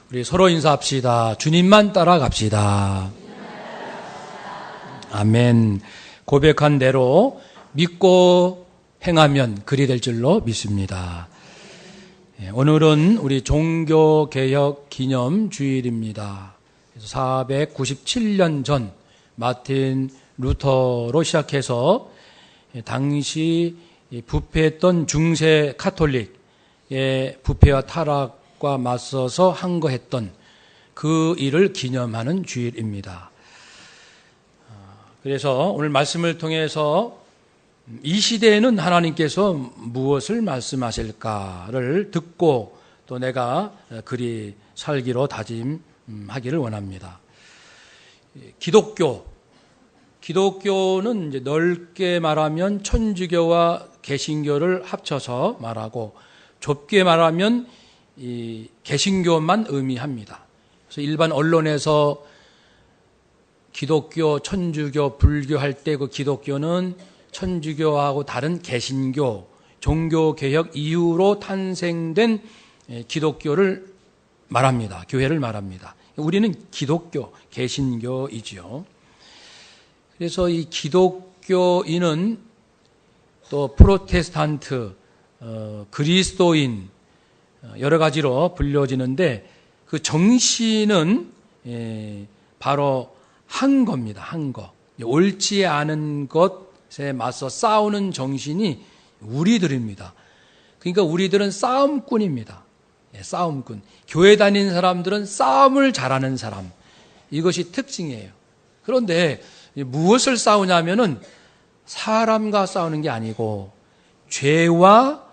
우리 서로 인사합시다. 주님만 따라갑시다. 아멘. 고백한 대로 믿고 행하면 그리 될 줄로 믿습니다. 오늘은 우리 종교개혁 기념 주일입니다. 497년 전 마틴 루터로 시작해서 당시 부패했던 중세 카톨릭의 부패와 타락과 맞서서 항거했던 그 일을 기념하는 주일입니다. 그래서 오늘 말씀을 통해서 이 시대에는 하나님께서 무엇을 말씀하실까를 듣고 또 내가 그리 살기로 다짐하기를 원합니다. 기독교는 이제 넓게 말하면 천주교와 개신교를 합쳐서 말하고 좁게 말하면 이 개신교만 의미합니다. 그래서 일반 언론에서 기독교, 천주교, 불교 할 때 그 기독교는 천주교하고 다른 개신교, 종교개혁 이후로 탄생된 기독교를 말합니다. 교회를 말합니다. 우리는 기독교, 개신교이지요. 그래서 이 기독교인은 또 프로테스탄트, 그리스도인 여러 가지로 불려지는데 그 정신은 바로 항거입니다. 항거. 옳지 않은 것에 맞서 싸우는 정신이 우리들입니다. 그러니까 우리들은 싸움꾼입니다. 싸움꾼. 교회 다니는 사람들은 싸움을 잘하는 사람. 이것이 특징이에요. 그런데 무엇을 싸우냐면은 사람과 싸우는 게 아니고 죄와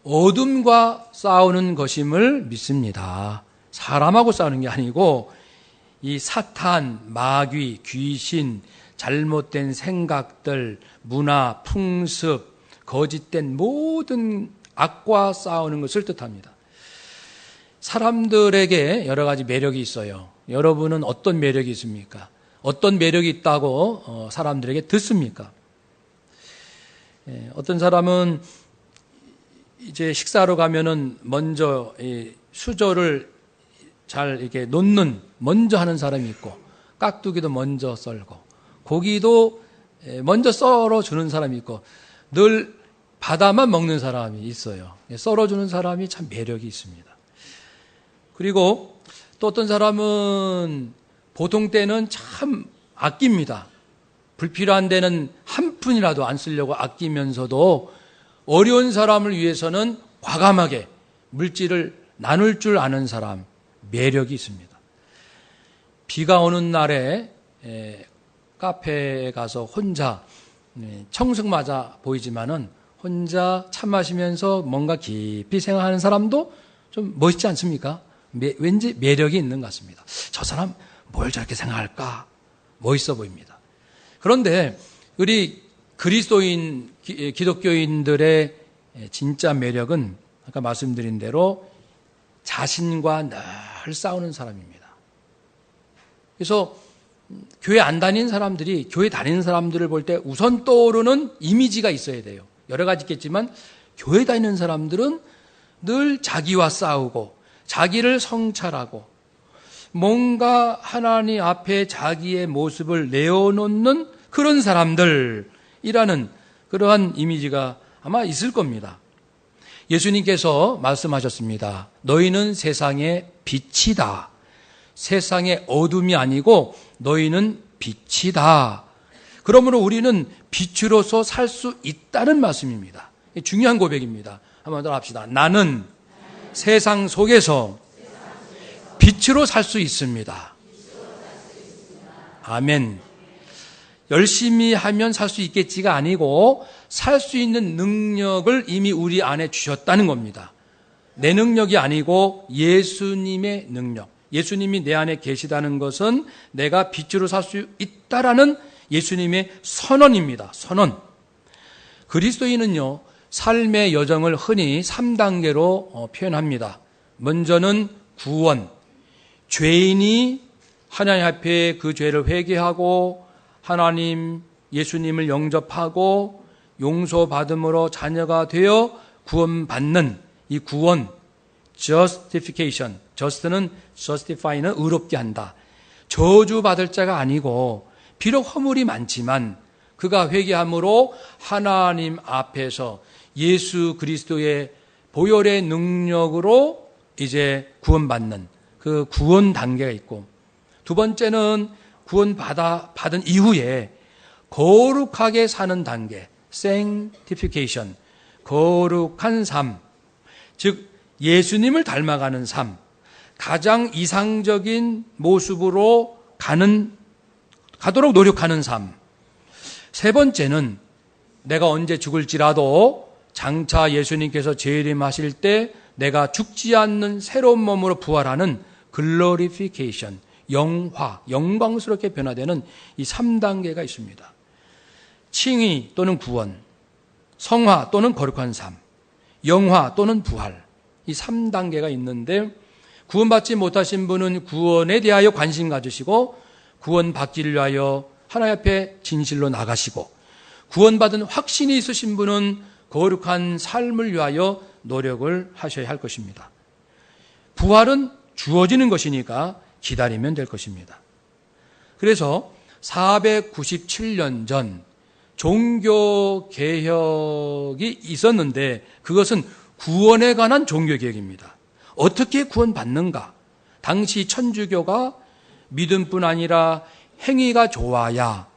어둠과 싸우는 것임을 믿습니다. 사람하고 싸우는 게 아니고 이 사탄, 마귀, 귀신, 잘못된 생각들, 문화, 풍습, 거짓된 모든 악과 싸우는 것을 뜻합니다. 사람들에게 여러 가지 매력이 있어요. 여러분은 어떤 매력이 있습니까? 어떤 매력이 있다고 사람들에게 듣습니까? 어떤 사람은 이제 식사로 가면은 먼저 수저를 잘 이렇게 놓는 먼저 하는 사람이 있고 깍두기도 먼저 썰고 고기도 먼저 썰어주는 사람이 있고 늘 바다만 먹는 사람이 있어요. 썰어주는 사람이 참 매력이 있습니다. 그리고 또 어떤 사람은 보통 때는 참 아낍니다. 불필요한 데는 한 푼이라도 안 쓰려고 아끼면서도 어려운 사람을 위해서는 과감하게 물질을 나눌 줄 아는 사람, 매력이 있습니다. 비가 오는 날에 카페에 가서 혼자 청승맞아 보이지만은 혼자 차 마시면서 뭔가 깊이 생각하는 사람도 좀 멋있지 않습니까? 왠지 매력이 있는 것 같습니다. 저 사람 뭘 저렇게 생각할까? 멋있어 보입니다. 그런데 우리 그리스도인, 기독교인들의 진짜 매력은 아까 말씀드린 대로 자신과 늘 싸우는 사람입니다. 그래서 교회 안 다니는 사람들이 교회 다니는 사람들을 볼 때 우선 떠오르는 이미지가 있어야 돼요. 여러 가지 있겠지만 교회 다니는 사람들은 늘 자기와 싸우고 자기를 성찰하고 뭔가 하나님 앞에 자기의 모습을 내어놓는 그런 사람들이라는 그러한 이미지가 아마 있을 겁니다. 예수님께서 말씀하셨습니다. 너희는 세상의 빛이다. 세상의 어둠이 아니고 너희는 빛이다. 그러므로 우리는 빛으로서 살 수 있다는 말씀입니다. 중요한 고백입니다. 한번 더 합시다. 나는 세상 속에서 빛으로 살 수 있습니다. 아멘. 열심히 하면 살 수 있겠지가 아니고 살 수 있는 능력을 이미 우리 안에 주셨다는 겁니다. 내 능력이 아니고 예수님의 능력. 예수님이 내 안에 계시다는 것은 내가 빛으로 살 수 있다라는 예수님의 선언입니다. 선언. 그리스도인은요, 삶의 여정을 흔히 3단계로 표현합니다. 먼저는 구원. 죄인이 하나님 앞에 그 죄를 회개하고 하나님, 예수님을 영접하고 용서받음으로 자녀가 되어 구원받는 이 구원. justification. just는 justify는 의롭게 한다. 저주받을 자가 아니고 비록 허물이 많지만 그가 회개함으로 하나님 앞에서 예수 그리스도의 보혈의 능력으로 이제 구원받는 그 구원 단계가 있고, 두 번째는 구원받은 이후에 거룩하게 사는 단계, sanctification, 거룩한 삶, 즉 예수님을 닮아가는 삶, 가장 이상적인 모습으로 가도록 노력하는 삶. 세 번째는 내가 언제 죽을지라도 장차 예수님께서 재림하실 때 내가 죽지 않는 새로운 몸으로 부활하는 glorification, 영화, 영광스럽게 변화되는 이 3단계가 있습니다. 칭의 또는 구원, 성화 또는 거룩한 삶, 영화 또는 부활, 이 3단계가 있는데, 구원받지 못하신 분은 구원에 대하여 관심 가지시고 구원받기를 위하여 하나님 앞에 진실로 나가시고, 구원받은 확신이 있으신 분은 거룩한 삶을 위하여 노력을 하셔야 할 것입니다. 부활은 주어지는 것이니까 기다리면 될 것입니다. 그래서 497년 전 종교개혁이 있었는데 그것은 구원에 관한 종교개혁입니다. 어떻게 구원받는가? 당시 천주교가 믿음뿐 아니라 행위가 좋아야,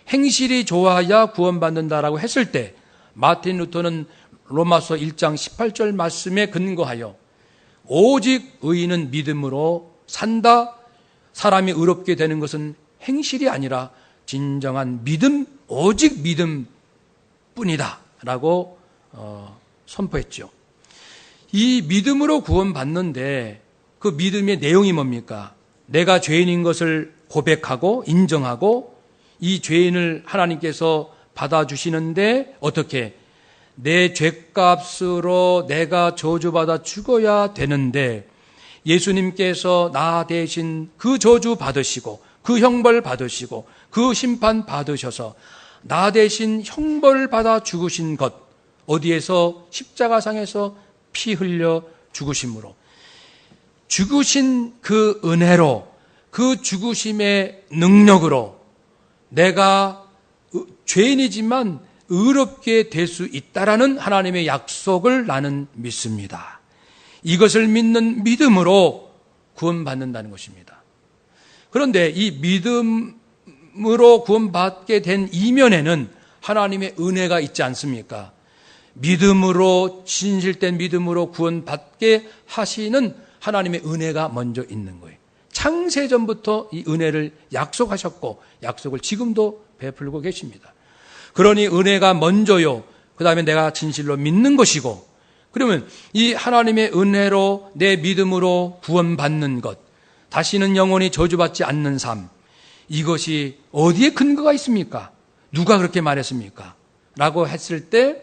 행실이 좋아야 구원받는다라고 했을 때 마틴 루터는 로마서 1장 18절 말씀에 근거하여 오직 의인은 믿음으로 산다. 사람이 의롭게 되는 것은 행실이 아니라 진정한 믿음, 오직 믿음뿐이다 라고 선포했죠. 이 믿음으로 구원받는데 그 믿음의 내용이 뭡니까? 내가 죄인인 것을 고백하고 인정하고 이 죄인을 하나님께서 받아주시는데 어떻게? 내 죄값으로 내가 저주받아 죽어야 되는데 예수님께서 나 대신 그 저주 받으시고 그 형벌 받으시고 그 심판 받으셔서 나 대신 형벌을 받아 죽으신 것, 어디에서? 십자가상에서 피 흘려 죽으심으로, 죽으신 그 은혜로, 그 죽으심의 능력으로 내가 죄인이지만 의롭게 될 수 있다라는 하나님의 약속을 나는 믿습니다. 이것을 믿는 믿음으로 구원받는다는 것입니다. 그런데 이 믿음으로 구원받게 된 이면에는 하나님의 은혜가 있지 않습니까? 믿음으로, 진실된 믿음으로 구원받게 하시는 하나님의 은혜가 먼저 있는 거예요. 창세전부터 이 은혜를 약속하셨고 약속을 지금도 베풀고 계십니다. 그러니 은혜가 먼저요, 그 다음에 내가 진실로 믿는 것이고, 그러면 이 하나님의 은혜로 내 믿음으로 구원받는 것, 다시는 영원히 저주받지 않는 삶, 이것이 어디에 근거가 있습니까? 누가 그렇게 말했습니까? 라고 했을 때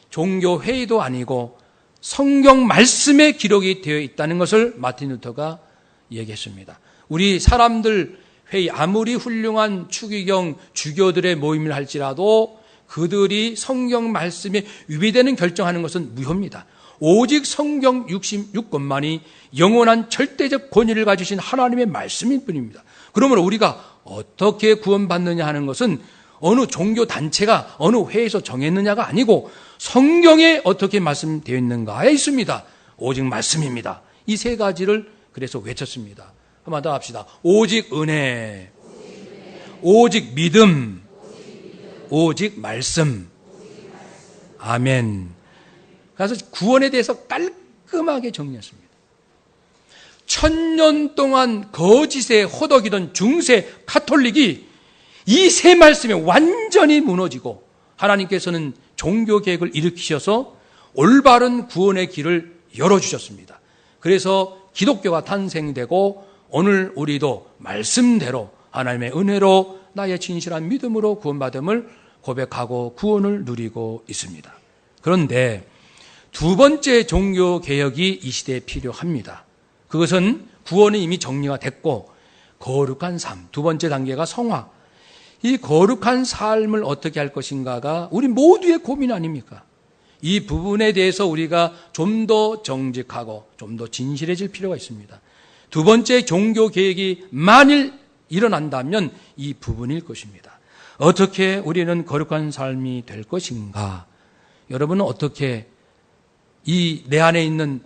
종교 회의도 아니고 성경 말씀에 기록이 되어 있다는 것을 마틴 루터가 얘기했습니다. 우리 사람들 회의, 아무리 훌륭한 추기경 주교들의 모임을 할지라도 그들이 성경 말씀에 위배되는 결정하는 것은 무효입니다. 오직 성경 66권만이 영원한 절대적 권위를 가지신 하나님의 말씀일 뿐입니다. 그러므로 우리가 어떻게 구원받느냐 하는 것은 어느 종교 단체가 어느 회에서 정했느냐가 아니고 성경에 어떻게 말씀되어 있는가에 있습니다. 오직 말씀입니다. 이 세 가지를 그래서 외쳤습니다. 한번 더 합시다. 오직 은혜, 오직 믿음, 오직 말씀. 아멘. 그래서 구원에 대해서 깔끔하게 정리했습니다. 1000년 동안 거짓에 호덕이던 중세 가톨릭이 이 세 말씀에 완전히 무너지고 하나님께서는 종교 계획을 일으키셔서 올바른 구원의 길을 열어주셨습니다. 그래서 기독교가 탄생되고 오늘 우리도 말씀대로 하나님의 은혜로 나의 진실한 믿음으로 구원받음을 고백하고 구원을 누리고 있습니다. 그런데 두 번째 종교 개혁이 이 시대에 필요합니다. 그것은 구원이 이미 정리가 됐고 거룩한 삶, 두 번째 단계가 성화. 이 거룩한 삶을 어떻게 할 것인가가 우리 모두의 고민 아닙니까? 이 부분에 대해서 우리가 좀 더 정직하고 좀 더 진실해질 필요가 있습니다. 두 번째 종교 개혁이 만일 일어난다면 이 부분일 것입니다. 어떻게 우리는 거룩한 삶이 될 것인가? 여러분은 어떻게 이 내 안에 있는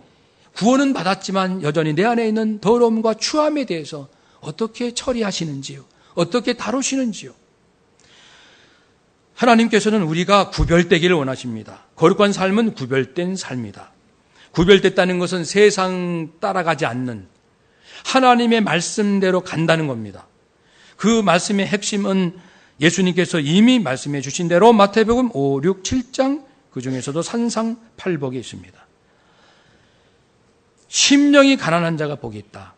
구원은 받았지만 여전히 내 안에 있는 더러움과 추함에 대해서 어떻게 처리하시는지요? 어떻게 다루시는지요? 하나님께서는 우리가 구별되기를 원하십니다. 거룩한 삶은 구별된 삶이다. 구별됐다는 것은 세상 따라가지 않는 하나님의 말씀대로 간다는 겁니다. 그 말씀의 핵심은 예수님께서 이미 말씀해 주신 대로 마태복음 5, 6, 7장 그 중에서도 산상팔복에 있습니다. 심령이 가난한 자가 복이 있다.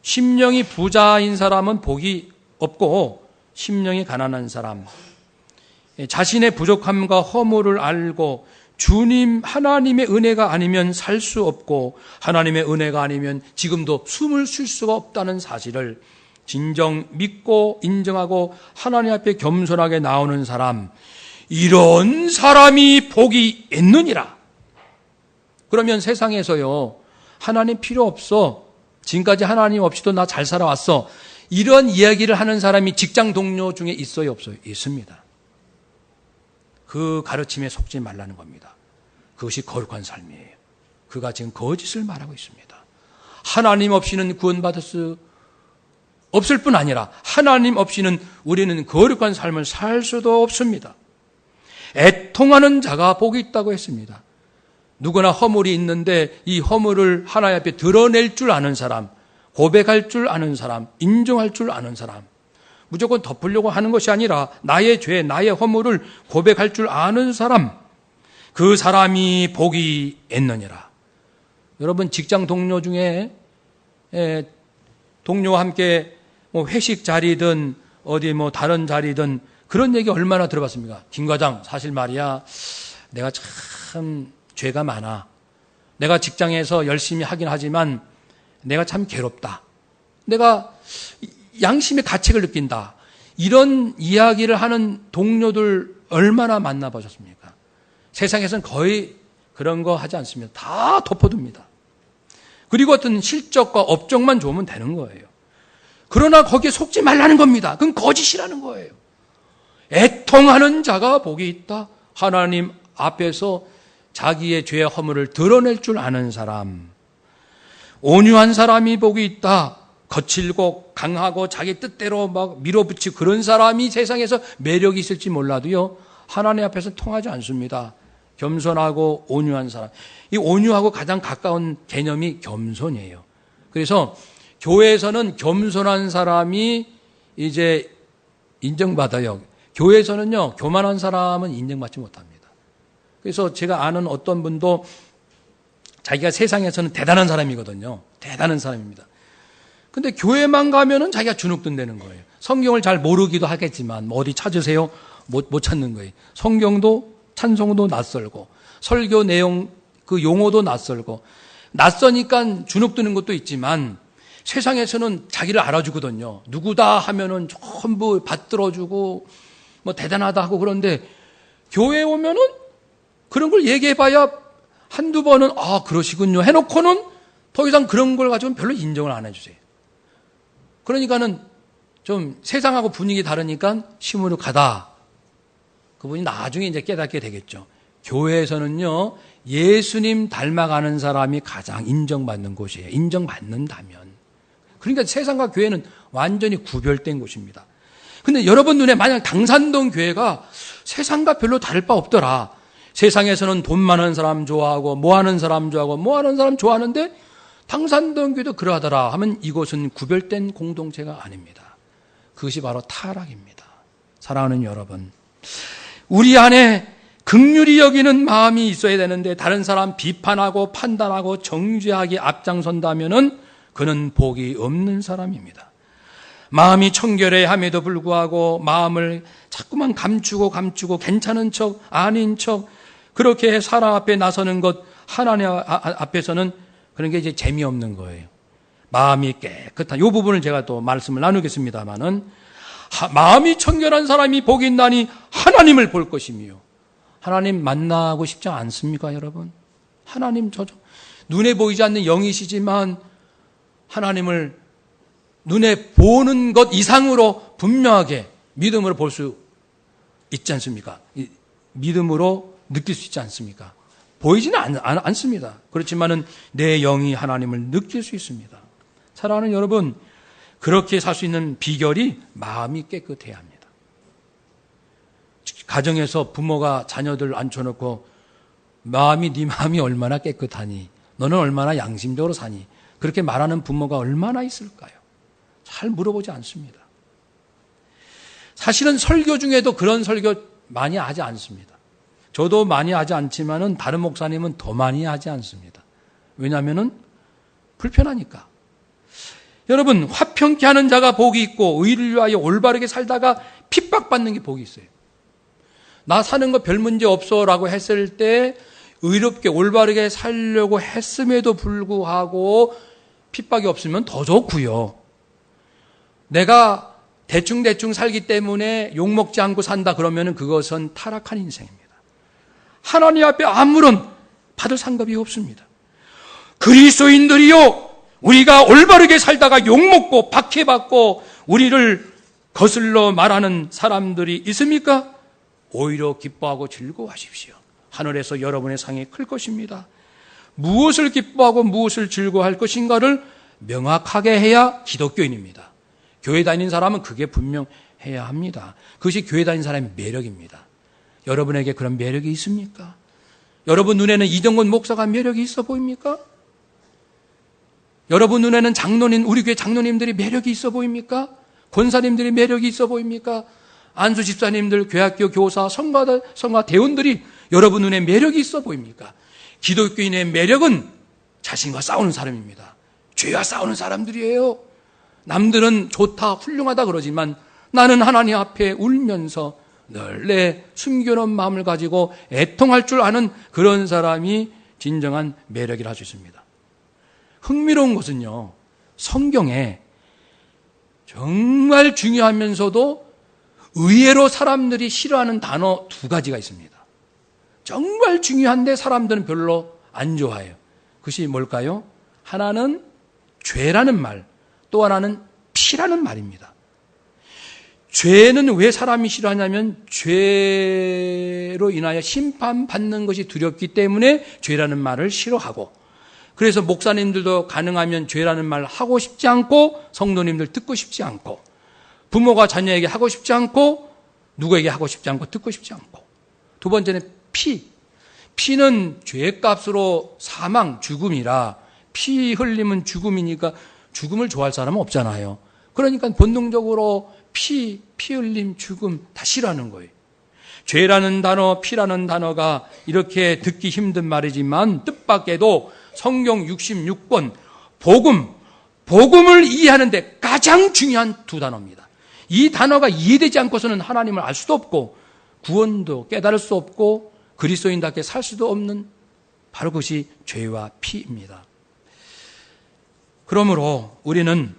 심령이 부자인 사람은 복이 없고 심령이 가난한 사람, 자신의 부족함과 허물을 알고 주님 하나님의 은혜가 아니면 살 수 없고 하나님의 은혜가 아니면 지금도 숨을 쉴 수가 없다는 사실을 진정 믿고 인정하고 하나님 앞에 겸손하게 나오는 사람, 이런 사람이 복이 있느니라. 그러면 세상에서요, 하나님 필요 없어, 지금까지 하나님 없이도 나 잘 살아왔어, 이런 이야기를 하는 사람이 직장 동료 중에 있어요, 없어요? 있습니다. 그 가르침에 속지 말라는 겁니다. 그것이 거룩한 삶이에요. 그가 지금 거짓을 말하고 있습니다. 하나님 없이는 구원받을 수 없을 뿐 아니라 하나님 없이는 우리는 거룩한 삶을 살 수도 없습니다. 애통하는 자가 복이 있다고 했습니다. 누구나 허물이 있는데 이 허물을 하나님 앞에 드러낼 줄 아는 사람, 고백할 줄 아는 사람, 인정할 줄 아는 사람, 무조건 덮으려고 하는 것이 아니라 나의 죄, 나의 허물을 고백할 줄 아는 사람, 그 사람이 복이 있느니라. 여러분 직장 동료 중에 동료와 함께 회식 자리든 어디 다른 자리든 그런 얘기 얼마나 들어봤습니까? 김 과장, 사실 말이야, 내가 참 죄가 많아. 내가 직장에서 열심히 하긴 하지만 내가 참 괴롭다. 내가 양심의 가책을 느낀다. 이런 이야기를 하는 동료들 얼마나 만나보셨습니까? 세상에서는 거의 그런 거 하지 않습니다. 다 덮어둡니다. 그리고 어떤 실적과 업적만 좋으면 되는 거예요. 그러나 거기에 속지 말라는 겁니다. 그건 거짓이라는 거예요. 애통하는 자가 복이 있다. 하나님 앞에서 자기의 죄의 허물을 드러낼 줄 아는 사람. 온유한 사람이 복이 있다. 거칠고 강하고 자기 뜻대로 막 밀어붙이고 그런 사람이 세상에서 매력이 있을지 몰라도요, 하나님 앞에서 통하지 않습니다. 겸손하고 온유한 사람. 이 온유하고 가장 가까운 개념이 겸손이에요. 그래서 교회에서는 겸손한 사람이 이제 인정받아요. 교회에서는요, 교만한 사람은 인정받지 못합니다. 그래서 제가 아는 어떤 분도 자기가 세상에서는 대단한 사람이거든요. 대단한 사람입니다. 근데 교회만 가면은 자기가 주눅든다는 거예요. 성경을 잘 모르기도 하겠지만 어디 찾으세요? 못 찾는 거예요. 성경도 찬송도 낯설고 설교 내용 그 용어도 낯설고 낯서니까 주눅드는 것도 있지만 세상에서는 자기를 알아주거든요. 누구다 하면은 전부 받들어주고 대단하다 하고. 그런데 교회에 오면은 그런 걸 얘기해봐야 한두 번은 그러시군요 해놓고는 더 이상 그런 걸 가지고는 별로 인정을 안 해주세요. 그러니까는 좀 세상하고 분위기 다르니까 시무룩하다. 그분이 나중에 이제 깨닫게 되겠죠. 교회에서는요, 예수님 닮아가는 사람이 가장 인정받는 곳이에요. 인정받는다면. 그러니까 세상과 교회는 완전히 구별된 곳입니다. 근데 여러분 눈에 만약 당산동 교회가 세상과 별로 다를 바 없더라. 세상에서는 돈 많은 사람 좋아하고 뭐 하는 사람 좋아하고 뭐 하는 사람 좋아하는데 당산동 교회도 그러하더라 하면 이곳은 구별된 공동체가 아닙니다. 그것이 바로 타락입니다. 사랑하는 여러분, 우리 안에 긍휼히 여기는 마음이 있어야 되는데 다른 사람 비판하고 판단하고 정죄하기 앞장선다면은 그는 복이 없는 사람입니다. 마음이 청결해야 함에도 불구하고 마음을 자꾸만 감추고 괜찮은 척 아닌 척 그렇게 사람 앞에 나서는 것, 하나님 앞에서는 그런 게 이제 재미없는 거예요. 마음이 깨끗한, 이 부분을 제가 또 말씀을 나누겠습니다만은, 마음이 청결한 사람이 복이 있나니 하나님을 볼 것이며 하나님 만나고 싶지 않습니까, 여러분? 하나님 눈에 보이지 않는 영이시지만 하나님을 눈에 보는 것 이상으로 분명하게 믿음으로 볼 수 있지 않습니까? 믿음으로 느낄 수 있지 않습니까? 보이지는 않습니다. 그렇지만은 내 영이 하나님을 느낄 수 있습니다. 사랑하는 여러분, 그렇게 살 수 있는 비결이 마음이 깨끗해야 합니다. 가정에서 부모가 자녀들 앉혀놓고 네 마음이 얼마나 깨끗하니? 너는 얼마나 양심적으로 사니? 그렇게 말하는 부모가 얼마나 있을까요? 잘 물어보지 않습니다. 사실은 설교 중에도 그런 설교 많이 하지 않습니다. 저도 많이 하지 않지만은 다른 목사님은 더 많이 하지 않습니다. 왜냐하면은 불편하니까. 여러분, 화평케 하는 자가 복이 있고 의를 위하여 올바르게 살다가 핍박받는 게 복이 있어요. 나 사는 거 별 문제 없어라고 했을 때 의롭게 올바르게 살려고 했음에도 불구하고 핍박이 없으면 더 좋고요. 내가 대충 살기 때문에 욕먹지 않고 산다 그러면 그것은 타락한 인생입니다. 하나님 앞에 아무런 받을 상급이 없습니다. 그리스도인들이요, 우리가 올바르게 살다가 욕먹고 박해받고 우리를 거슬러 말하는 사람들이 있습니까? 오히려 기뻐하고 즐거워하십시오. 하늘에서 여러분의 상이 클 것입니다. 무엇을 기뻐하고 무엇을 즐거워할 것인가를 명확하게 해야 기독교인입니다. 교회 다니는 사람은 그게 분명해야 합니다. 그것이 교회 다니는 사람의 매력입니다. 여러분에게 그런 매력이 있습니까? 여러분 눈에는 이정권 목사가 매력이 있어 보입니까? 여러분 눈에는 우리 교회 장로님들이 매력이 있어 보입니까? 권사님들이 매력이 있어 보입니까? 안수 집사님들, 교학교 교사, 성가 대원들이 여러분 눈에 매력이 있어 보입니까? 기독교인의 매력은 자신과 싸우는 사람입니다. 죄와 싸우는 사람들이에요. 남들은 좋다, 훌륭하다 그러지만 나는 하나님 앞에 울면서 늘 내 숨겨놓은 마음을 가지고 애통할 줄 아는 그런 사람이 진정한 매력이라 할 수 있습니다. 흥미로운 것은요, 성경에 정말 중요하면서도 의외로 사람들이 싫어하는 단어 2가지가 있습니다. 정말 중요한데 사람들은 별로 안 좋아해요. 그것이 뭘까요? 하나는 죄라는 말, 또 하나는 피라는 말입니다. 죄는 왜 사람이 싫어하냐면 죄로 인하여 심판받는 것이 두렵기 때문에 죄라는 말을 싫어하고, 그래서 목사님들도 가능하면 죄라는 말 하고 싶지 않고, 성도님들 듣고 싶지 않고, 부모가 자녀에게 하고 싶지 않고, 누구에게 하고 싶지 않고, 듣고 싶지 않고. 2번째는 피는 죄값으로 사망, 죽음이라, 피 흘림은 죽음이니까 죽음을 좋아할 사람은 없잖아요. 그러니까 본능적으로 피 흘림, 죽음 다 싫어하는 거예요. 죄라는 단어, 피라는 단어가 이렇게 듣기 힘든 말이지만 뜻밖에도 성경 66권 복음을 이해하는데 가장 중요한 2 단어입니다. 이 단어가 이해되지 않고서는 하나님을 알 수도 없고 구원도 깨달을 수 없고 그리스도인답게 살 수도 없는 바로 그것이 죄와 피입니다. 그러므로 우리는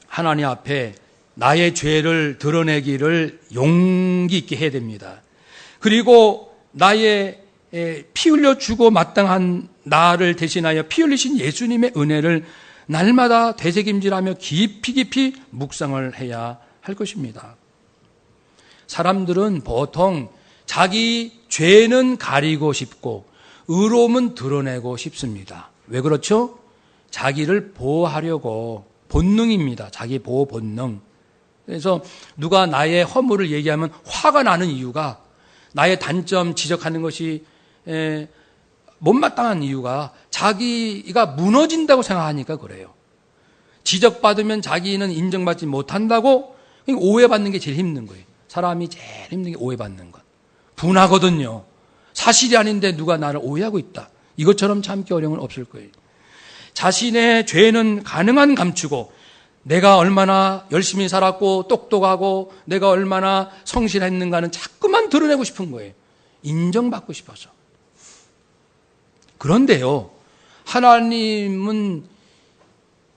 하나님 앞에 나의 죄를 드러내기를 용기 있게 해야 됩니다. 그리고 나의 피 흘려주고 마땅한 나를 대신하여 피 흘리신 예수님의 은혜를 날마다 되새김질하며 깊이 묵상을 해야 할 것입니다. 사람들은 보통 자기 죄는 가리고 싶고 의로움은 드러내고 싶습니다. 왜 그렇죠? 자기를 보호하려고, 본능입니다. 자기 보호 본능. 그래서 누가 나의 허물을 얘기하면 화가 나는 이유가, 나의 단점 지적하는 것이 못마땅한 이유가 자기가 무너진다고 생각하니까 그래요. 지적받으면 자기는 인정받지 못한다고 오해받는 게 제일 힘든 거예요. 사람이 제일 힘든 게 오해받는 것. 분하거든요. 사실이 아닌데 누가 나를 오해하고 있다. 이것처럼 참기 어려운 건 없을 거예요. 자신의 죄는 가능한 감추고 내가 얼마나 열심히 살았고 똑똑하고 내가 얼마나 성실했는가는 자꾸만 드러내고 싶은 거예요. 인정받고 싶어서. 그런데요, 하나님은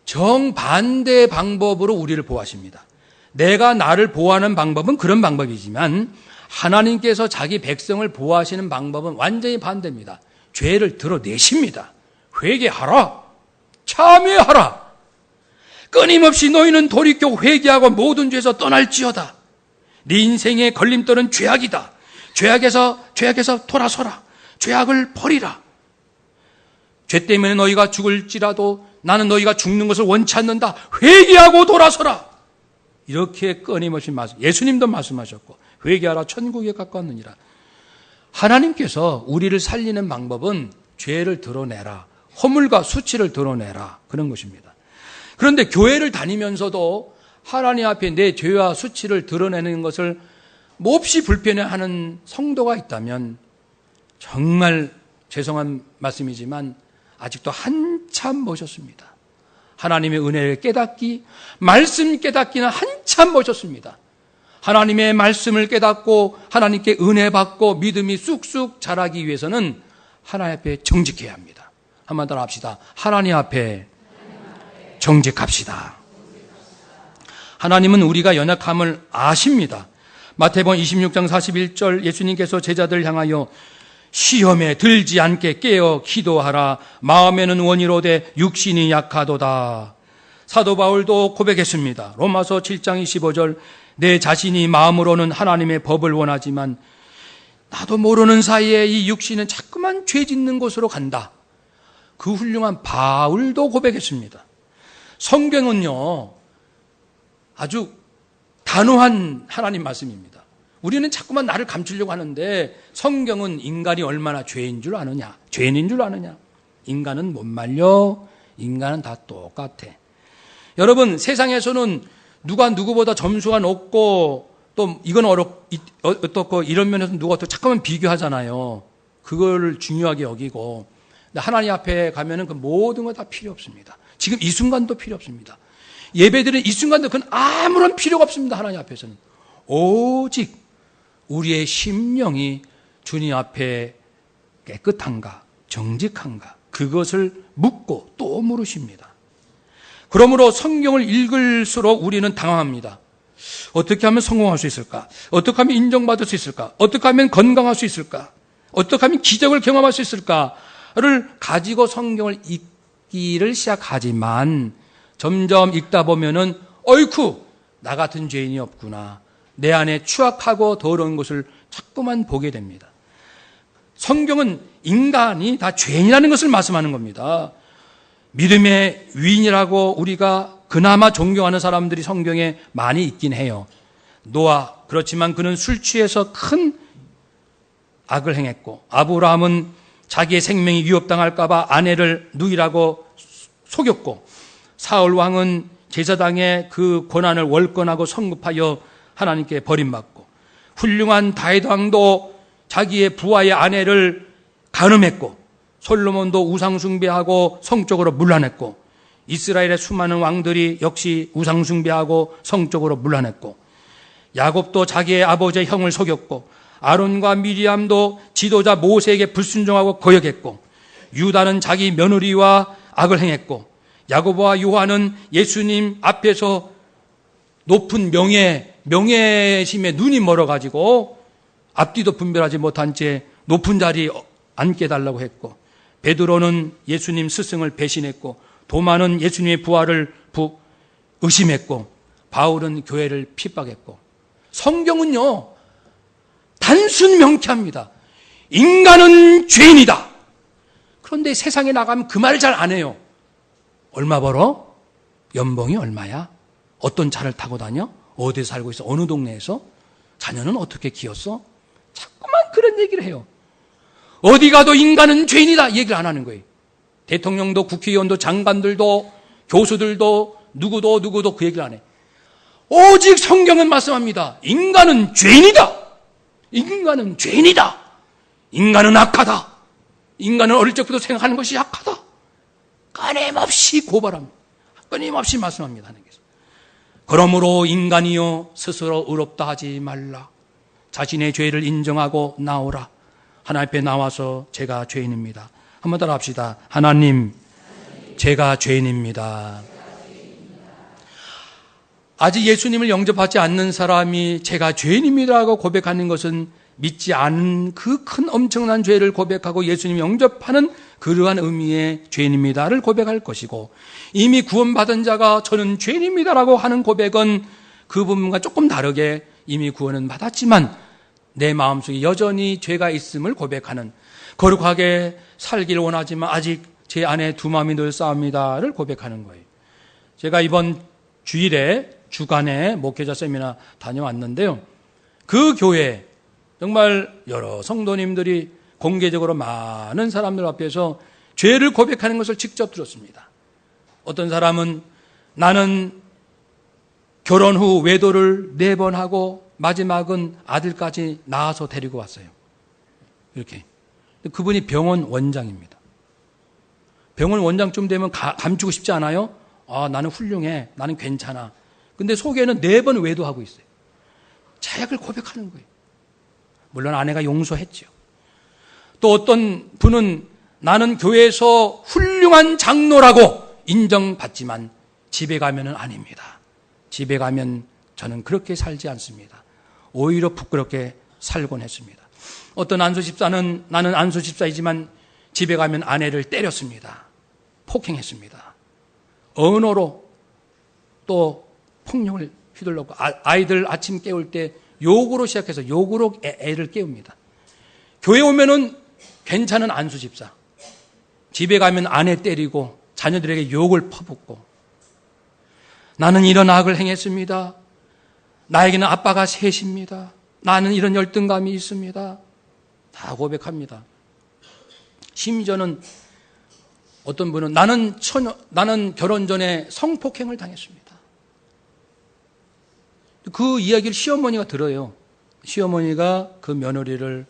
정반대 방법으로 우리를 보호하십니다. 내가 나를 보호하는 방법은 그런 방법이지만 하나님께서 자기 백성을 보호하시는 방법은 완전히 반대입니다. 죄를 드러내십니다. 회개하라. 참회하라. 끊임없이 너희는 돌이켜 회개하고 모든 죄에서 떠날지어다. 네 인생의 걸림돌은 죄악이다. 죄악에서 돌아서라. 죄악을 버리라. 죄 때문에 너희가 죽을지라도 나는 너희가 죽는 것을 원치 않는다. 회개하고 돌아서라. 이렇게 끊임없이 예수님도 말씀하셨고 회개하라 천국에 가까웠느니라. 하나님께서 우리를 살리는 방법은 죄를 드러내라. 허물과 수치를 드러내라. 그런 것입니다. 그런데 교회를 다니면서도 하나님 앞에 내 죄와 수치를 드러내는 것을 몹시 불편해하는 성도가 있다면 정말 죄송한 말씀이지만 아직도 한참 모셨습니다. 하나님의 은혜를 깨닫기, 말씀 깨닫기는 한참 모셨습니다. 하나님의 말씀을 깨닫고 하나님께 은혜 받고 믿음이 쑥쑥 자라기 위해서는 하나님 앞에 정직해야 합니다. 한번 따라 합시다. 하나님 앞에 정직합시다. 하나님은 우리가 연약함을 아십니다. 마태복음 26장 41절 예수님께서 제자들을 향하여 시험에 들지 않게 깨어 기도하라. 마음에는 원이로되 육신이 약하도다. 사도 바울도 고백했습니다. 로마서 7장 25절 내 자신이 마음으로는 하나님의 법을 원하지만 나도 모르는 사이에 이 육신은 자꾸만 죄 짓는 곳으로 간다. 그 훌륭한 바울도 고백했습니다. 성경은요 아주 단호한 하나님 말씀입니다. 우리는 자꾸만 나를 감추려고 하는데 성경은 인간이 얼마나 죄인 줄 아느냐, 죄인인 줄 아느냐. 인간은 못 말려. 인간은 다 똑같아. 여러분, 세상에서는 누가 누구보다 점수가 높고 또 이건 어떻고 이런 면에서 누가 또 자꾸만 비교하잖아요. 그걸 중요하게 여기고. 근데 하나님 앞에 가면은 그 모든 거 다 필요 없습니다. 지금 이 순간도 필요 없습니다. 예배드리는 이 순간도 그건 아무런 필요가 없습니다. 하나님 앞에서는. 오직 우리의 심령이 주님 앞에 깨끗한가, 정직한가, 그것을 묻고 또 물으십니다. 그러므로 성경을 읽을수록 우리는 당황합니다. 어떻게 하면 성공할 수 있을까? 어떻게 하면 인정받을 수 있을까? 어떻게 하면 건강할 수 있을까? 어떻게 하면 기적을 경험할 수 있을까를 가지고 성경을 읽기를 시작하지만 점점 읽다 보면은 어이쿠 나 같은 죄인이 없구나. 내 안에 추악하고 더러운 것을 자꾸만 보게 됩니다. 성경은 인간이 다 죄인이라는 것을 말씀하는 겁니다. 믿음의 위인이라고 우리가 그나마 존경하는 사람들이 성경에 많이 있긴 해요. 노아, 그렇지만 그는 술 취해서 큰 악을 행했고, 아브라함은 자기의 생명이 위협당할까봐 아내를 누이라고 속였고, 사울 왕은 제사장의 그 권한을 월권하고 성급하여 하나님께 버림받고, 훌륭한 다윗 왕도 자기의 부하의 아내를 간음했고, 솔로몬도 우상숭배하고 성적으로 문란했고, 이스라엘의 수많은 왕들이 역시 우상숭배하고 성적으로 문란했고, 야곱도 자기의 아버지의 형을 속였고, 아론과 미리암도 지도자 모세에게 불순종하고 거역했고, 유다는 자기 며느리와 악을 행했고, 야고보와 요한은 예수님 앞에서 높은 명예심에 눈이 멀어가지고 앞뒤도 분별하지 못한 채 높은 자리에 앉게 달라고 했고, 베드로는 예수님 스승을 배신했고, 도마는 예수님의 부활을 의심했고, 바울은 교회를 핍박했고. 성경은요 단순 명쾌합니다. 인간은 죄인이다. 그런데 세상에 나가면 그 말을 잘 안 해요. 얼마 벌어? 연봉이 얼마야? 어떤 차를 타고 다녀? 어디에 살고 있어? 어느 동네에서? 자녀는 어떻게 키웠어? 자꾸만 그런 얘기를 해요. 어디 가도 인간은 죄인이다 얘기를 안 하는 거예요. 대통령도 국회의원도 장관들도 교수들도 누구도 그 얘기를 안 해. 오직 성경은 말씀합니다. 인간은 죄인이다. 인간은 죄인이다. 인간은 악하다. 인간은 어릴 적부터 생각하는 것이 악하다. 끊임없이 고발합니다. 끊임없이 말씀합니다. 하나님께서. 그러므로 인간이여 스스로 의롭다 하지 말라. 자신의 죄를 인정하고 나오라. 하나님 앞에 나와서 제가 죄인입니다. 한번 따라 합시다. 하나님, 제가 죄인입니다. 아직 예수님을 영접하지 않는 사람이 제가 죄인입니다라고 고백하는 것은 믿지 않은 그 큰 엄청난 죄를 고백하고 예수님 영접하는 그러한 의미의 죄인입니다를 고백할 것이고, 이미 구원받은 자가 저는 죄인입니다라고 하는 고백은 그 부분과 조금 다르게 이미 구원은 받았지만 내 마음속에 여전히 죄가 있음을 고백하는, 거룩하게 살기를 원하지만 아직 제 안에 두 마음이 늘 싸웁니다를 고백하는 거예요. 제가 이번 주일에 주간에 목회자 세미나 다녀왔는데요, 그 교회 정말 여러 성도님들이 공개적으로 많은 사람들 앞에서 죄를 고백하는 것을 직접 들었습니다. 어떤 사람은 나는 결혼 후 외도를 4번 하고 마지막은 아들까지 낳아서 데리고 왔어요. 이렇게. 그분이 병원 원장입니다. 병원 원장쯤 되면 감추고 싶지 않아요? 나는 훌륭해. 나는 괜찮아. 근데 속에는 4번 외도하고 있어요. 자약을 고백하는 거예요. 물론 아내가 용서했죠. 또 어떤 분은 나는 교회에서 훌륭한 장로라고 인정받지만 집에 가면은 아닙니다. 집에 가면 저는 그렇게 살지 않습니다. 오히려 부끄럽게 살곤 했습니다. 어떤 안수집사는 나는 안수집사이지만 집에 가면 아내를 때렸습니다. 폭행했습니다. 언어로 또 폭력을 휘둘렀고, 아이들 아침 깨울 때 욕으로 시작해서 욕으로 애를 깨웁니다. 교회 오면은 괜찮은 안수집사, 집에 가면 아내 때리고 자녀들에게 욕을 퍼붓고, 나는 이런 악을 행했습니다. 나에게는 아빠가 셋입니다. 나는 이런 열등감이 있습니다. 다 고백합니다. 심지어는 어떤 분은 나는 결혼 전에 성폭행을 당했습니다. 그 이야기를 시어머니가 들어요. 시어머니가 그 며느리를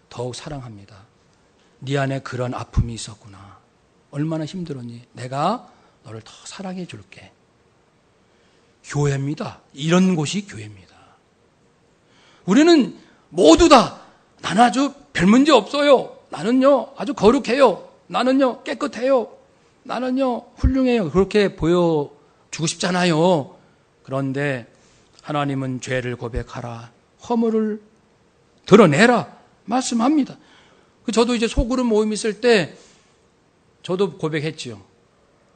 더욱 사랑합니다. 네 안에 그런 아픔이 있었구나. 얼마나 힘들었니? 내가 너를 더 사랑해 줄게. 교회입니다. 이런 곳이 교회입니다. 우리는 모두 다 나는 아주 별 문제 없어요. 나는요 아주 거룩해요. 나는요 깨끗해요. 나는요 훌륭해요. 그렇게 보여주고 싶잖아요. 그런데 하나님은 죄를 고백하라, 허물을 드러내라 말씀합니다. 저도 이제 소그룹 모임 있을 때 저도 고백했지요.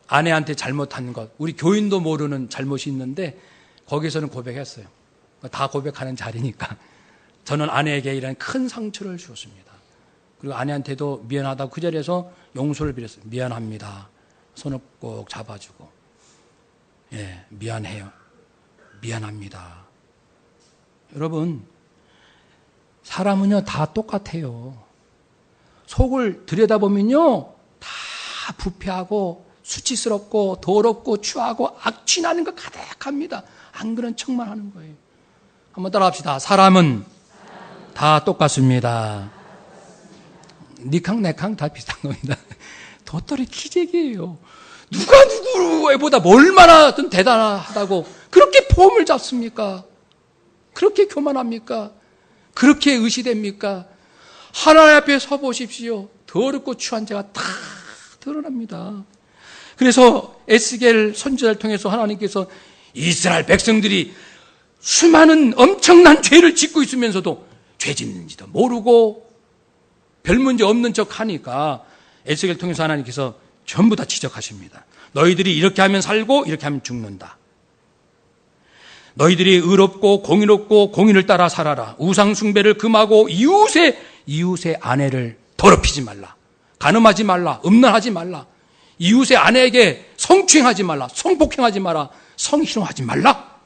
아내한테 잘못한 것, 우리 교인도 모르는 잘못이 있는데 거기서는 고백했어요. 다 고백하는 자리니까. 저는 아내에게 이런 큰 상처를 주었습니다. 그리고 아내한테도 미안하다고 그 자리에서 용서를 빌었어요. 미안합니다. 손을 꼭 잡아주고, 미안해요. 미안합니다. 여러분, 사람은요 다 똑같아요. 속을 들여다보면요 다 부패하고 수치스럽고 더럽고 추하고 악취나는 것 가득합니다. 안 그런 척만 하는 거예요. 한번 따라합시다. 사람은 다 똑같습니다. 니캉 내캉 다 비슷한 겁니다. 도토리 기적이에요. 누가 누구보다 얼마나 대단하다고 그렇게 폼을 잡습니까? 그렇게 교만합니까? 그렇게 의시됩니까? 하나님 앞에 서 보십시오. 더럽고 추한 죄가 다 드러납니다. 그래서 에스겔 선지자를 통해서 하나님께서 이스라엘 백성들이 수많은 엄청난 죄를 짓고 있으면서도 죄 짓는지도 모르고 별 문제 없는 척 하니까 에스겔을 통해서 하나님께서 전부 다 지적하십니다. 너희들이 이렇게 하면 살고 이렇게 하면 죽는다. 너희들이 의롭고 공의롭고 공의를 따라 살아라. 우상 숭배를 금하고 이웃의 아내를 더럽히지 말라. 간음하지 말라. 음란하지 말라. 이웃의 아내에게 성추행하지 말라. 성폭행하지 마라. 성희롱하지 말라.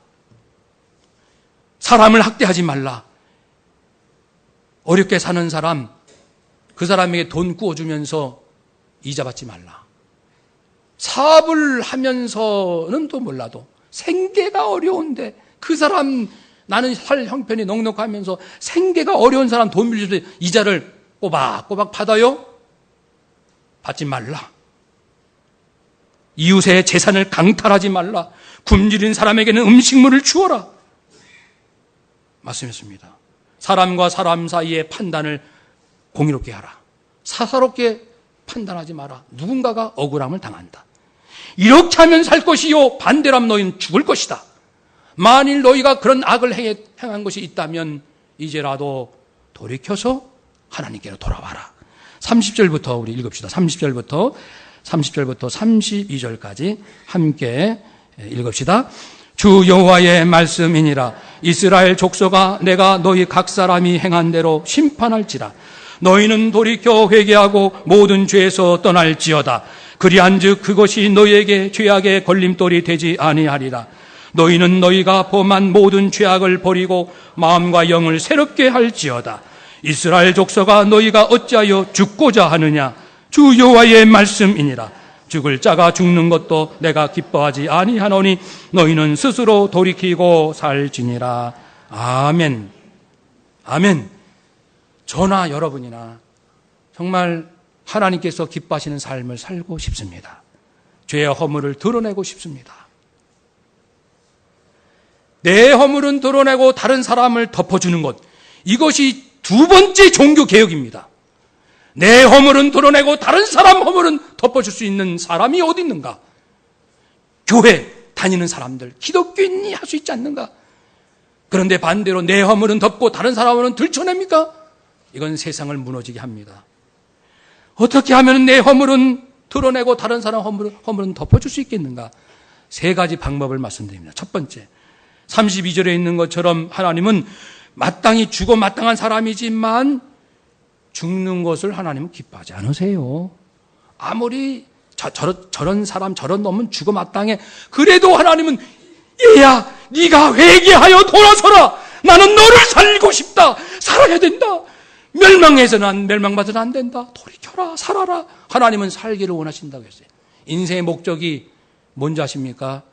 사람을 학대하지 말라. 어렵게 사는 사람, 그 사람에게 돈 구워주면서 이자 받지 말라. 사업을 하면서는 또 몰라도 생계가 어려운데 그 사람, 나는 살 형편이 넉넉하면서 생계가 어려운 사람 돈 빌려서 이자를 꼬박꼬박 받아요? 받지 말라. 이웃의 재산을 강탈하지 말라. 굶주린 사람에게는 음식물을 주어라. 말씀했습니다. 사람과 사람 사이의 판단을 공의롭게 하라. 사사롭게 판단하지 마라. 누군가가 억울함을 당한다. 이렇게 하면 살 것이요 반대로 하면 너희는 죽을 것이다. 만일 너희가 그런 악을 행한 것이 있다면 이제라도 돌이켜서 하나님께로 돌아와라. 30절부터 우리 읽읍시다. 30절부터 32절까지 함께 읽읍시다. 주 여호와의 말씀이니라. 이스라엘 족속아, 내가 너희 각 사람이 행한 대로 심판할지라. 너희는 돌이켜 회개하고 모든 죄에서 떠날지어다. 그리한즉 그것이 너희에게 죄악의 걸림돌이 되지 아니하리라. 너희는 너희가 범한 모든 죄악을 버리고 마음과 영을 새롭게 할지어다. 이스라엘 족속아, 너희가 어찌하여 죽고자 하느냐? 주 여호와의 말씀이니라. 죽을 자가 죽는 것도 내가 기뻐하지 아니하노니 너희는 스스로 돌이키고 살지니라. 아멘. 아멘. 저나 여러분이나 정말 하나님께서 기뻐하시는 삶을 살고 싶습니다. 죄의 허물을 드러내고 싶습니다. 내 허물은 드러내고 다른 사람을 덮어주는 것, 이것이 두 번째 종교 개혁입니다. 내 허물은 드러내고 다른 사람 허물은 덮어줄 수 있는 사람이 어디 있는가? 교회 다니는 사람들, 기독교인이 할 수 있지 않는가? 그런데 반대로 내 허물은 덮고 다른 사람 허물은 들춰냅니까? 이건 세상을 무너지게 합니다. 어떻게 하면 내 허물은 드러내고 다른 사람 허물은 덮어줄 수 있겠는가? 세 가지 방법을 말씀드립니다. 첫 번째, 32절에 있는 것처럼 하나님은 마땅히 죽어 마땅한 사람이지만 죽는 것을 하나님은 기뻐하지 않으세요. 아무리 저런 사람 저런 놈은 죽어 마땅해. 그래도 하나님은 얘야 네가 회개하여 돌아서라. 나는 너를 살리고 싶다. 살아야 된다. 멸망받아서는 안 된다. 돌이켜라. 살아라. 하나님은 살기를 원하신다고 했어요. 인생의 목적이 뭔지 아십니까?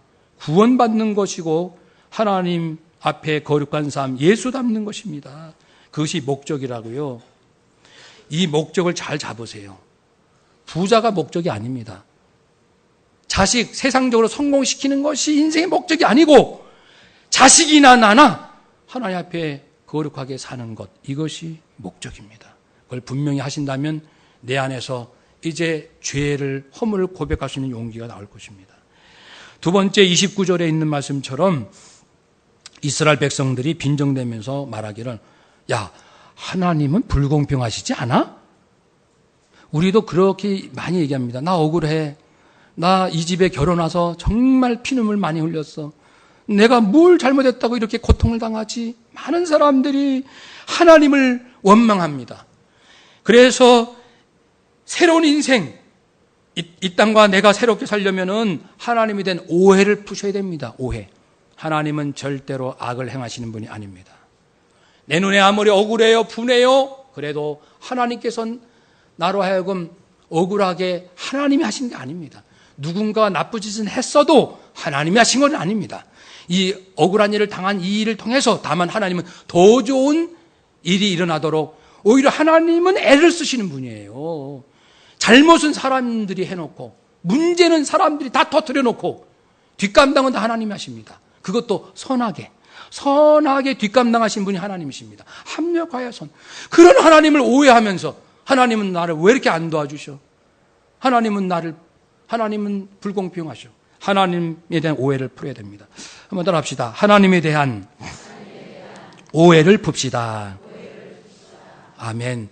구원받는 것이고 하나님 앞에 거룩한 삶, 예수 닮는 것입니다. 그것이 목적이라고요. 이 목적을 잘 잡으세요. 부자가 목적이 아닙니다. 자식 세상적으로 성공시키는 것이 인생의 목적이 아니고 자식이나 나나 하나님 앞에 거룩하게 사는 것, 이것이 목적입니다. 그걸 분명히 하신다면 내 안에서 이제 죄를 허물을 고백할 수 있는 용기가 나올 것입니다. 두 번째 29절에 있는 말씀처럼 이스라엘 백성들이 빈정대면서 말하기를, 야, 하나님은 불공평하시지 않아? 우리도 그렇게 많이 얘기합니다. 나 억울해. 나 이 집에 결혼 와서 정말 피눈물 많이 흘렸어. 내가 뭘 잘못했다고 이렇게 고통을 당하지? 많은 사람들이 하나님을 원망합니다. 그래서 새로운 인생, 이 땅과 내가 새롭게 살려면은 하나님에 대한 오해를 푸셔야 됩니다. 오해. 하나님은 절대로 악을 행하시는 분이 아닙니다. 내 눈에 아무리 억울해요, 분해요, 그래도 하나님께서는 나로 하여금 억울하게 하나님이 하신 게 아닙니다. 누군가 나쁜 짓은 했어도 하나님이 하신 건 아닙니다. 이 억울한 일을 당한 이 일을 통해서 다만 하나님은 더 좋은 일이 일어나도록 오히려 하나님은 애를 쓰시는 분이에요. 잘못은 사람들이 해놓고 문제는 사람들이 다 터뜨려 놓고 뒷감당은 다 하나님이 하십니다. 그것도 선하게 뒷감당하신 분이 하나님이십니다. 합력하여선. 그런 하나님을 오해하면서 하나님은 나를 왜 이렇게 안 도와주셔? 하나님은 불공평하셔. 하나님에 대한 오해를 풀어야 됩니다. 한번 따라 합시다. 하나님에 대한 오해를 풉시다. 아멘.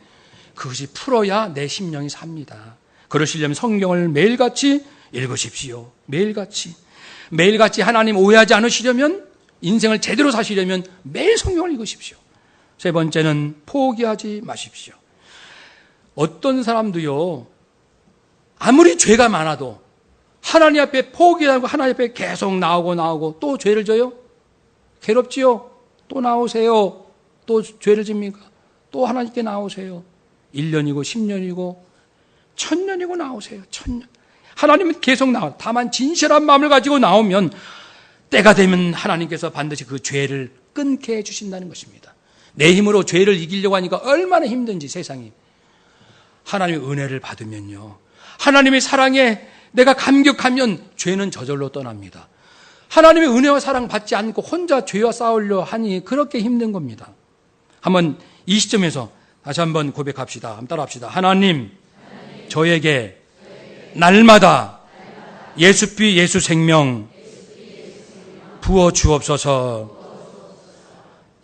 그것이 풀어야 내 심령이 삽니다. 그러시려면 성경을 매일같이 읽으십시오. 매일같이 하나님 오해하지 않으시려면, 인생을 제대로 사시려면 매일 성경을 읽으십시오. 세 번째는 포기하지 마십시오. 어떤 사람도요, 아무리 죄가 많아도 하나님 앞에 포기하고 하나님 앞에 계속 나오고 또 죄를 져요? 괴롭지요? 또 나오세요. 또 죄를 집니까? 또 하나님께 나오세요. 1년이고 10년이고 1000년이고 나오세요. 1000년. 하나님은 계속 나와요. 다만 진실한 마음을 가지고 나오면 때가 되면 하나님께서 반드시 그 죄를 끊게 해주신다는 것입니다. 내 힘으로 죄를 이기려고 하니까 얼마나 힘든지 세상이. 하나님의 은혜를 받으면요, 하나님의 사랑에 내가 감격하면 죄는 저절로 떠납니다. 하나님의 은혜와 사랑 받지 않고 혼자 죄와 싸우려 하니 그렇게 힘든 겁니다. 한번 이 시점에서 다시 한번 고백합시다. 한번 따라합시다. 하나님, 저에게 날마다 예수피 예수 생명 부어 주옵소서.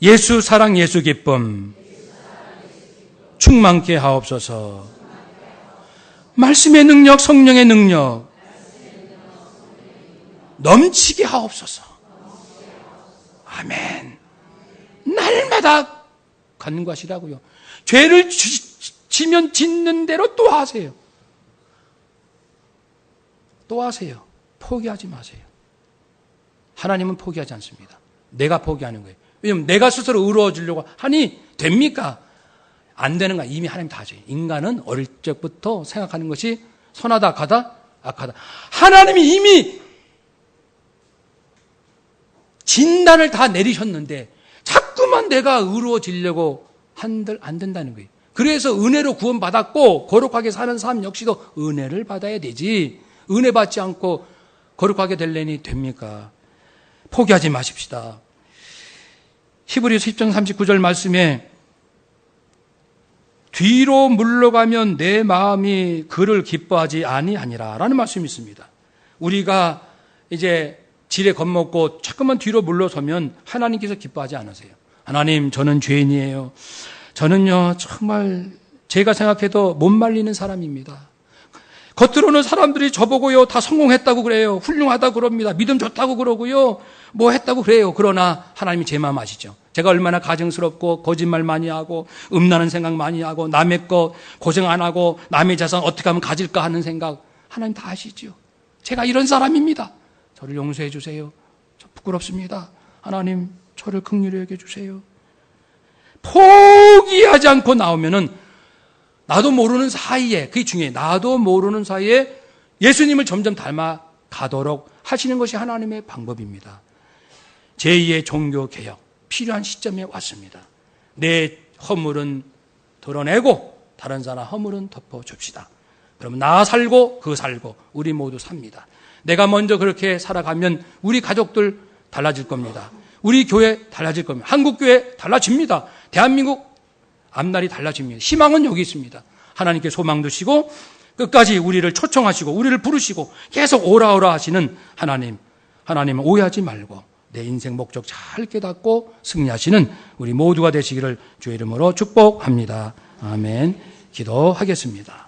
예수 사랑 예수 기쁨 충만케 하옵소서. 말씀의 능력 성령의 능력 넘치게 하옵소서. 아멘. 날마다 간구하시라고요. 죄를 지면 짓는 대로 또 하세요. 또 하세요. 포기하지 마세요. 하나님은 포기하지 않습니다. 내가 포기하는 거예요. 왜냐하면 내가 스스로 의로워지려고 하니 됩니까? 안 되는 거야. 이미 하나님 다 하셔요. 인간은 어릴 적부터 생각하는 것이 선하다, 악하다, 악하다. 하나님이 이미 진단을 다 내리셨는데 자꾸만 내가 의로워지려고 한들 안 된다는 거예요. 그래서 은혜로 구원받았고 거룩하게 사는 삶 역시도 은혜를 받아야 되지. 은혜 받지 않고 거룩하게 되려니 됩니까? 포기하지 마십시다. 히브리서 10장 39절 말씀에 뒤로 물러가면 내 마음이 그를 기뻐하지 아니하니라 라는 말씀이 있습니다. 우리가 이제 지레 겁먹고 자꾸만 뒤로 물러서면 하나님께서 기뻐하지 않으세요. 하나님, 저는 죄인이에요. 저는요 정말 제가 생각해도 못 말리는 사람입니다. 겉으로는 사람들이 저보고요 다 성공했다고 그래요. 훌륭하다고 그럽니다. 믿음 좋다고 그러고요. 뭐 했다고 그래요. 그러나 하나님이 제 마음 아시죠? 제가 얼마나 가증스럽고 거짓말 많이 하고 음란한 생각 많이 하고 남의 거 고생 안 하고 남의 재산 어떻게 하면 가질까 하는 생각 하나님 다 아시죠? 제가 이런 사람입니다. 저를 용서해 주세요. 저 부끄럽습니다. 하나님 저를 긍휼히 여겨 주세요. 포기하지 않고 나오면은 나도 모르는 사이에, 그게 중요해요. 나도 모르는 사이에 예수님을 점점 닮아 가도록 하시는 것이 하나님의 방법입니다. 제2의 종교개혁, 필요한 시점에 왔습니다. 내 허물은 드러내고 다른 사람 허물은 덮어줍시다. 그러면 나 살고 그 살고 우리 모두 삽니다. 내가 먼저 그렇게 살아가면 우리 가족들 달라질 겁니다. 우리 교회 달라질 겁니다. 한국교회 달라집니다. 대한민국 앞날이 달라집니다. 희망은 여기 있습니다. 하나님께 소망 두시고 끝까지 우리를 초청하시고 우리를 부르시고 계속 오라 하시는 하나님은 오해하지 말고 내 인생 목적 잘 깨닫고 승리하시는 우리 모두가 되시기를 주의 이름으로 축복합니다. 아멘. 기도하겠습니다.